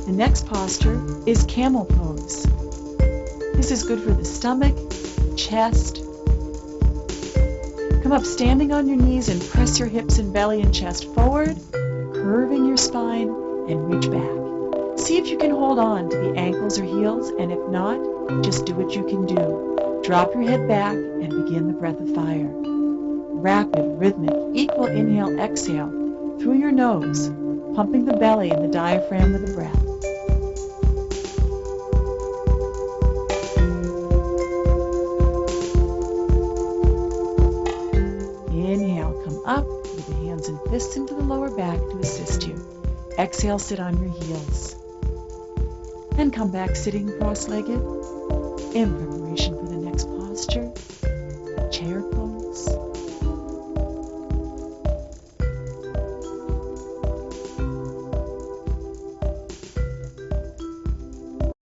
The next posture is camel pose. This is good for the stomach, chest. Come up standing on your knees and press your hips and belly and chest forward, curving your spine, and reach back. See if you can hold on to the ankles or heels, and if not, just do what you can do. Drop your head back and begin the breath of fire. Rapid, rhythmic, equal inhale, exhale through your nose, pumping the belly and the diaphragm with the breath. Inhale, come up with the hands and fists into the lower back to assist you. Exhale, sit on your heels. And come back sitting cross-legged in preparation for the next posture, chair pose.